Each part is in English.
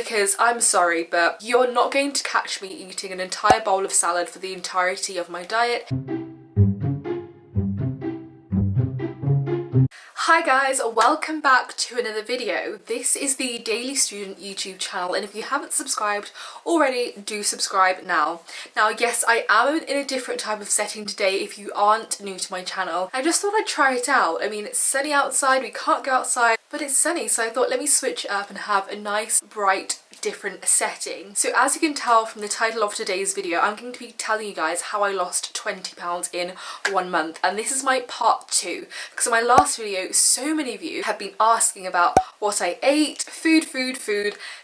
because I'm sorry, but you're not going to catch me eating an entire bowl of salad for the entirety of my diet. Hi guys, welcome back to another video. This is the Daily Student YouTube channel, and if you haven't subscribed already, do subscribe now. Now yes, I am in a different type of setting today if you aren't new to my channel. I just thought I'd try it out. I mean, it's sunny outside, we can't go outside, but it's sunny, so I thought let me switch it up and have a nice, bright, different setting. So as you can tell from the title of today's video, I'm going to be telling you guys how I lost 20 pounds in 1 month, and this is my part 2, because in my last video so many of you have been asking about what I ate, food,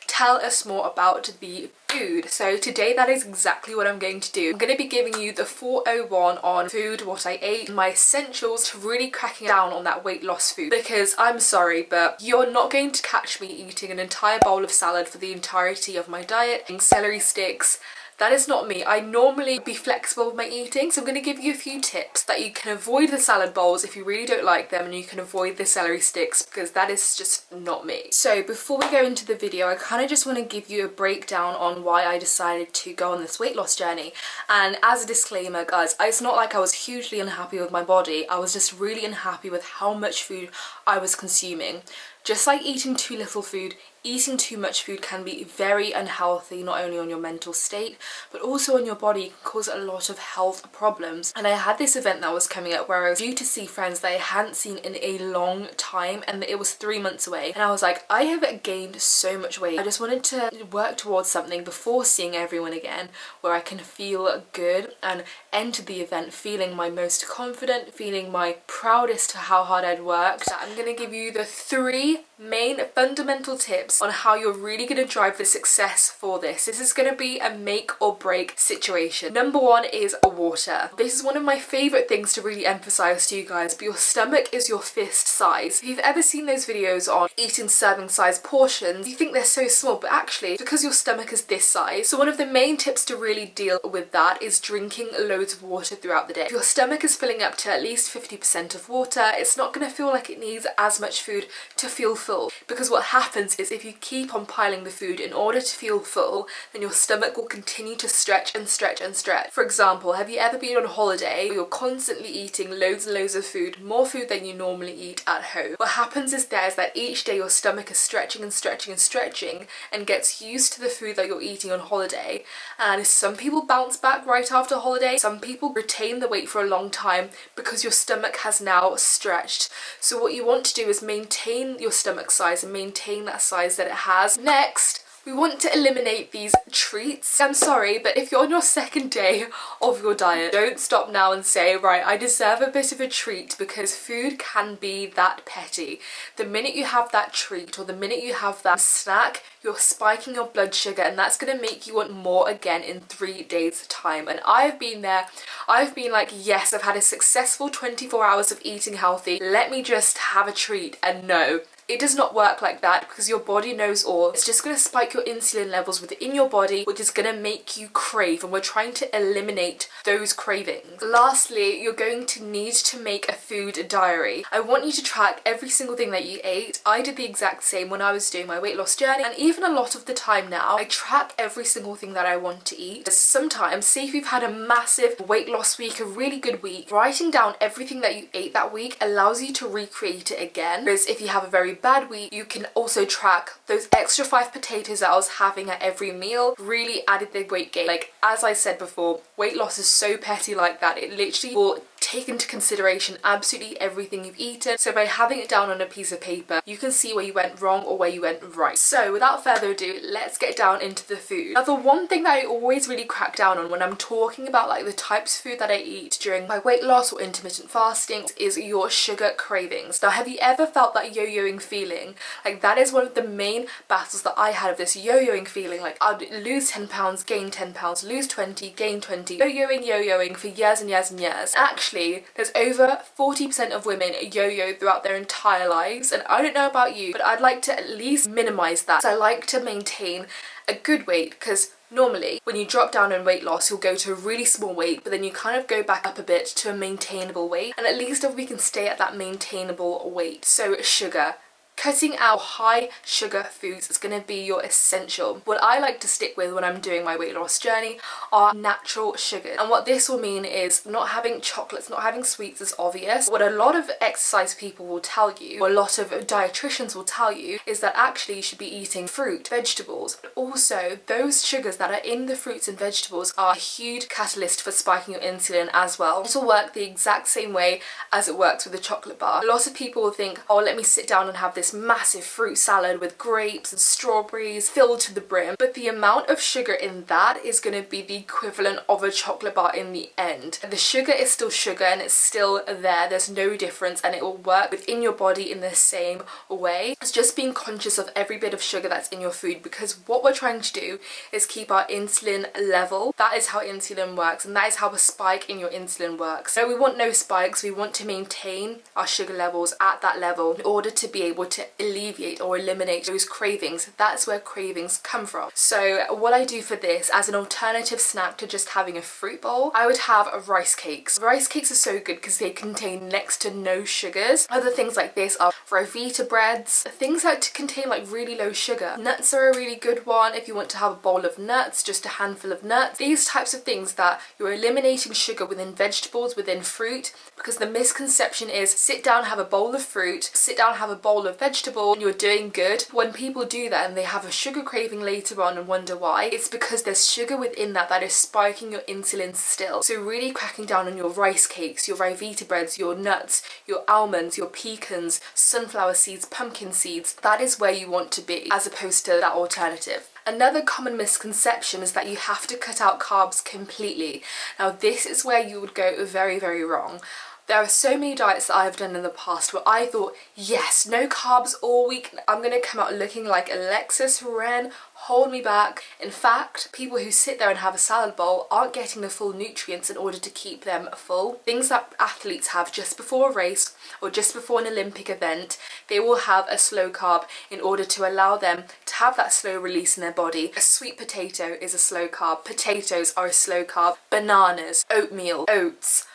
tell us more about the food. So today that is exactly what I'm going to do. I'm going to be giving you the 401 on food, what I ate, my essentials, to really cracking down on that weight loss food, because I'm sorry, but you're not going to catch me eating an entire bowl of salad for the entirety of my diet, and celery sticks. That is not me. I normally be flexible with my eating, so I'm going to give you a few tips that you can avoid the salad bowls if you really don't like them, and you can avoid the celery sticks, because that is just not me. So before we go into the video, I kind of just want to give you a breakdown on why I decided to go on this weight loss journey. And as a disclaimer, guys, it's not like I was hugely unhappy with my body. I was just really unhappy with how much food I was consuming. Just like eating too little food, eating too much food can be very unhealthy, not only on your mental state, but also on your body. It can cause a lot of health problems. And I had this event that was coming up where I was due to see friends that I hadn't seen in a long time, and it was 3 months away. And I was like, I have gained so much weight. I just wanted to work towards something before seeing everyone again, where I can feel good and enter the event feeling my most confident, feeling my proudest to how hard I'd worked. I'm going to give you the 3 main fundamental tips on how you're really going to drive the success for this. This is going to be a make or break situation. Number 1 is water. This is one of my favourite things to really emphasise to you guys, but your stomach is your fist size. If you've ever seen those videos on eating serving size portions, you think they're so small, but actually because your stomach is this size. So one of the main tips to really deal with that is drinking loads of water throughout the day. If your stomach is filling up to at least 50% of water, it's not going to feel like it needs as much food to feel full, because what happens is if you keep on piling the food in order to feel full, then your stomach will continue to stretch and stretch and stretch. For example, have you ever been on holiday where you're constantly eating loads and loads of food, more food than you normally eat at home? What happens is that each day your stomach is stretching and stretching and stretching and gets used to the food that you're eating on holiday. And some people bounce back right after holiday, some people retain the weight for a long time because your stomach has now stretched. So what you want to do is maintain your stomach size and maintain that size that it has. Next, we want to eliminate these treats. I'm sorry, but if you're on your second day of your diet, don't stop now and say, right, I deserve a bit of a treat, because food can be that petty. The minute you have that treat or the minute you have that snack, you're spiking your blood sugar, and that's going to make you want more again in 3 days time. And I've been there. I've been like, yes, I've had a successful 24 hours of eating healthy. Let me just have a treat. And no, it does not work like that, because your body knows all. It's just going to spike your insulin levels within your body, which is going to make you crave, and we're trying to eliminate those cravings. Lastly, you're going to need to make a food diary. I want you to track every single thing that you ate. I did the exact same when I was doing my weight loss journey, and even a lot of the time now, I track every single thing that I want to eat. Sometimes, say if you've had a massive weight loss week, a really good week, writing down everything that you ate that week allows you to recreate it again. Whereas if you have a very bad week, you can also track those extra 5 potatoes that I was having at every meal really added the weight gain. Like, as I said before, weight loss is so petty like that. It literally will take into consideration absolutely everything you've eaten. So by having it down on a piece of paper, you can see where you went wrong or where you went right. So without further ado, let's get down into the food. Now, the one thing that I always really crack down on when I'm talking about like the types of food that I eat during my weight loss or intermittent fasting is your sugar cravings. Now, have you ever felt that yo-yoing feeling? Like, that is one of the main battles that I had, of this yo-yoing feeling. Like, I'd lose 10 pounds, gain 10 pounds, lose 20, gain 20, yo-yoing for years and years and years. Actually, there's over 40% of women yo-yo throughout their entire lives, and I don't know about you, but I'd like to at least minimize that. So I like to maintain a good weight, because normally when you drop down in weight loss, you'll go to a really small weight, but then you kind of go back up a bit to a maintainable weight, and at least if we can stay at that maintainable weight. So sugar, Cutting out high sugar foods is going to be your essential. What I like to stick with when I'm doing my weight loss journey are natural sugars. And what this will mean is not having chocolates, not having sweets is obvious. What a lot of exercise people will tell you, or a lot of dietitians will tell you, is that actually you should be eating fruit, vegetables. But also, those sugars that are in the fruits and vegetables are a huge catalyst for spiking your insulin as well. This will work the exact same way as it works with a chocolate bar. A lot of people will think, oh, let me sit down and have this massive fruit salad with grapes and strawberries filled to the brim, but the amount of sugar in that is going to be the equivalent of a chocolate bar in the end. The sugar is still sugar and it's still there, there's no difference, and it will work within your body in the same way. It's just being conscious of every bit of sugar that's in your food, because what we're trying to do is keep our insulin level. That is how insulin works, and that is how a spike in your insulin works. So we want no spikes, we want to maintain our sugar levels at that level in order to be able to alleviate or eliminate those cravings. That's where cravings come from. So what I do for this, as an alternative snack to just having a fruit bowl, I would have rice cakes. Rice cakes are so good because they contain next to no sugars. Other things like this are Vita breads, things that contain like really low sugar. Nuts are a really good one if you want to have a bowl of nuts, just a handful of nuts. These types of things that you're eliminating sugar within vegetables, within fruit, because the misconception is sit down, have a bowl of fruit, sit down, have a bowl of vegetable, and you're doing good. When people do that and they have a sugar craving later on and wonder why, it's because there's sugar within that is spiking your insulin still. So really cracking down on your rice cakes, your Vita breads, your nuts, your almonds, your pecans, sunflower seeds, pumpkin seeds, that is where you want to be, as opposed to that alternative. Another common misconception is that you have to cut out carbs completely. Now this is where you would go very, very wrong. There are so many diets that I've done in the past where I thought, yes, no carbs all week, I'm going to come out looking like Alexis Ren, hold me back. In fact, people who sit there and have a salad bowl aren't getting the full nutrients in order to keep them full. Things that athletes have just before a race or just before an Olympic event, they will have a slow carb in order to allow them to have that slow release in their body. A sweet potato is a slow carb, potatoes are a slow carb, bananas, oatmeal, oats,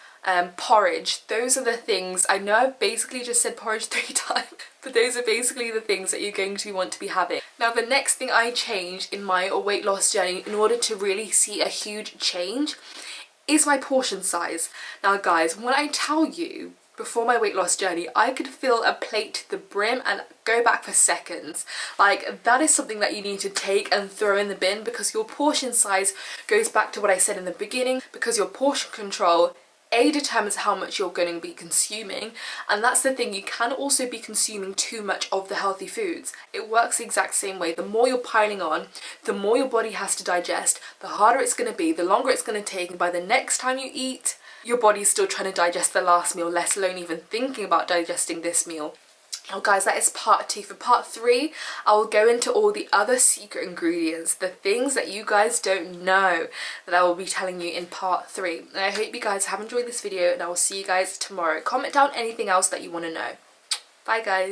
porridge, those are the things. I know I've basically just said porridge 3 times, but those are basically the things that you're going to want to be having. Now the next thing I changed in my weight loss journey in order to really see a huge change is my portion size. Now guys, when I tell you, before my weight loss journey, I could fill a plate to the brim and go back for seconds. Like, that is something that you need to take and throw in the bin, because your portion size goes back to what I said in the beginning, because your portion control determines how much you're going to be consuming, and that's the thing, you can also be consuming too much of the healthy foods. It works the exact same way. The more you're piling on, the more your body has to digest, the harder it's going to be, the longer it's going to take, and by the next time you eat, your body's still trying to digest the last meal, let alone even thinking about digesting this meal. Now guys, that is part 2. For part 3, I will go into all the other secret ingredients, the things that you guys don't know, that I will be telling you in part 3. And I hope you guys have enjoyed this video, and I will see you guys tomorrow. Comment down anything else that you want to know. Bye guys.